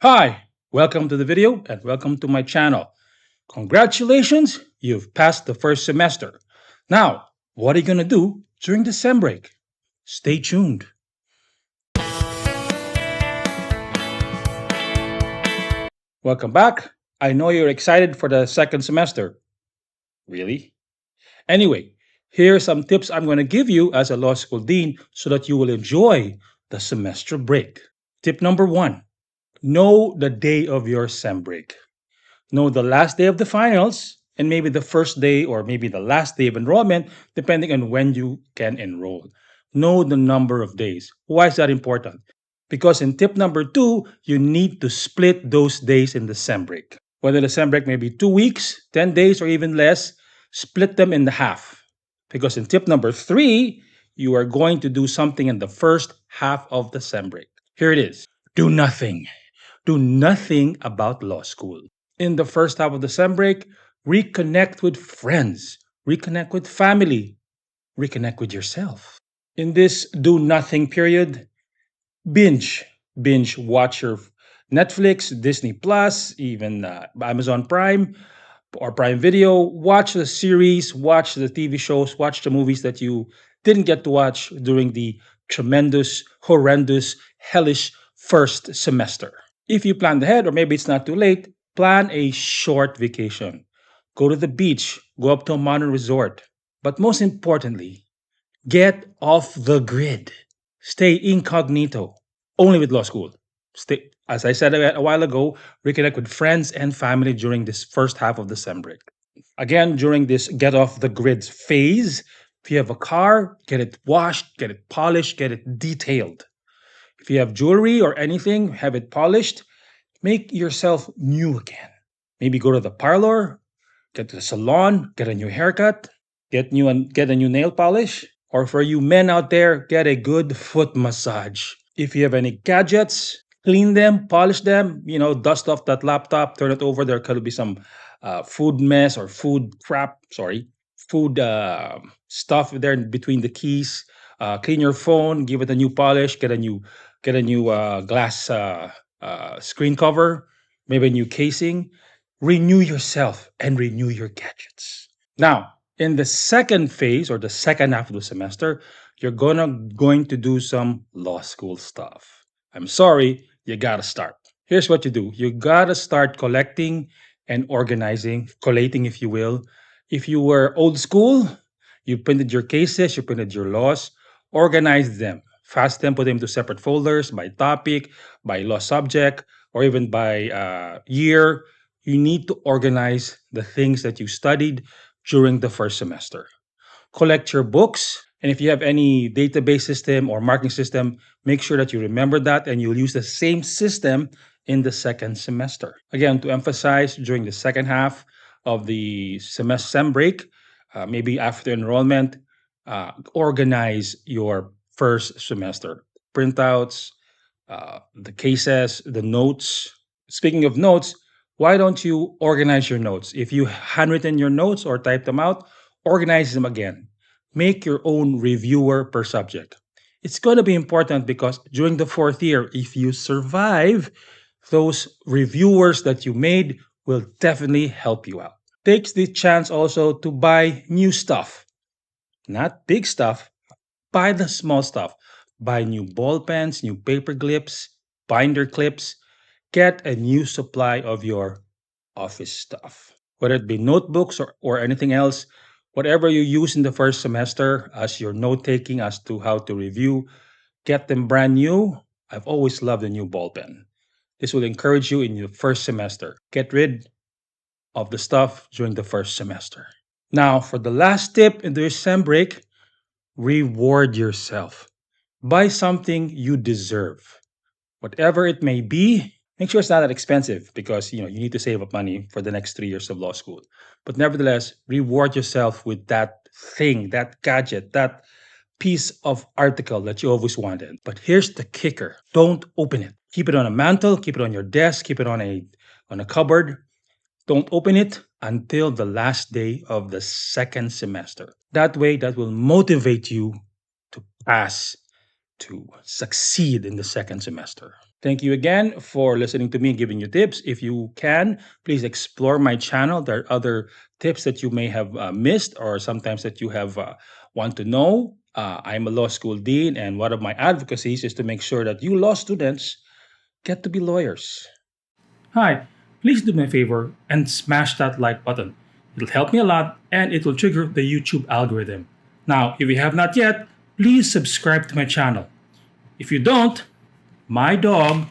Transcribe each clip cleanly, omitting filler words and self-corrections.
Hi, welcome to the video and welcome to my channel. Congratulations, you've passed the first semester. Now, what are you going to do during the sem break? Stay tuned. Welcome back. I know you're excited for the second semester. Really? Anyway, here are some tips I'm going to give you as a law school dean so that you will enjoy the semester break. Tip number one, know the day of your sem break. Know the last day of the finals and maybe the first day or maybe the last day of enrollment, depending on when you can enroll. Know the number of days. Why is that important? Because in tip number two, you need to split those days in the sem break. Whether the sem break may be 2 weeks, 10 days, or even less, split them in the half. Because in tip number three, you are going to do something in the first half of the sem break. Here it is. Do nothing. Do nothing about law school. In the first half of the sem break, reconnect with friends, reconnect with family, reconnect with yourself. In this do nothing period, binge watch your Netflix, Disney Plus, even Amazon Prime or Prime Video. Watch the series, watch the TV shows, watch the movies that you didn't get to watch during the tremendous, horrendous, hellish first semester. If you planned ahead, or maybe it's not too late, plan a short vacation. Go to the beach, go up to a modern resort. But most importantly, get off the grid. Stay incognito, only with law school. Stay, as I said a while ago, reconnect with friends and family during this first half of the sem break. Again, during this get off the grid phase, if you have a car, get it washed, get it polished, get it detailed. If you have jewelry or anything, have it polished. Make yourself new again. Maybe go to the parlor, get to the salon, get a new haircut, get a new nail polish, or for you men out there, get a good foot massage. If you have any gadgets, clean them, polish them, dust off that laptop, turn it over. There could be some food mess or food stuff there between the keys. Clean your phone, give it a new polish, get a new glass screen cover, maybe a new casing. Renew yourself and renew your gadgets. Now, in the second phase or the second half of the semester, you're going to do some law school stuff. I'm sorry, you gotta start. Here's what you do. You gotta start collecting and organizing, collating, if you will. If you were old school, you printed your cases, you printed your laws, organize them, fast them, put them into separate folders by topic, by law subject, or even by year. You need to organize the things that you studied during the first semester. Collect your books, and if you have any database system or marking system, make sure that you remember that and you'll use the same system in the second semester. Again, to emphasize, during the second half of the semester sem break, maybe after enrollment, organize your first semester printouts, the cases, the notes. Speaking of notes, why don't you organize your notes? If you handwritten your notes or type them out, organize them again. Make your own reviewer per subject. It's going to be important because during the fourth year, if you survive, those reviewers that you made will definitely help you out. Takes the chance also to buy new stuff, not big stuff. Buy the small stuff. Buy new ball pens, new paper clips, binder clips. Get a new supply of your office stuff. Whether it be notebooks or anything else, whatever you use in the first semester as your note taking as to how to review, get them brand new. I've always loved a new ball pen. This will encourage you in your first semester. Get rid of the stuff during the first semester. Now, for the last tip in this sem break, reward yourself. Buy something you deserve. Whatever it may be, make sure it's not that expensive because you need to save up money for the next 3 years of law school. But nevertheless, reward yourself with that thing, that gadget, that piece of article that you always wanted. But here's the kicker. Don't open it. Keep it on a mantle, keep it on your desk, keep it on a cupboard. Don't open it until the last day of the second semester. That way, that will motivate you to pass, to succeed in the second semester. Thank you again for listening to me and giving you tips. If you can, please explore my channel. There are other tips that you may have missed or sometimes that you have want to know. I'm a law school dean, and one of my advocacies is to make sure that you law students get to be lawyers. Hi, please do me a favor and smash that like button. It'll help me a lot and it will trigger the YouTube algorithm. Now, if you have not yet, please subscribe to my channel. If you don't, my dog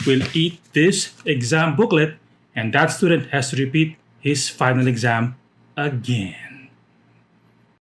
will eat this exam booklet and that student has to repeat his final exam again.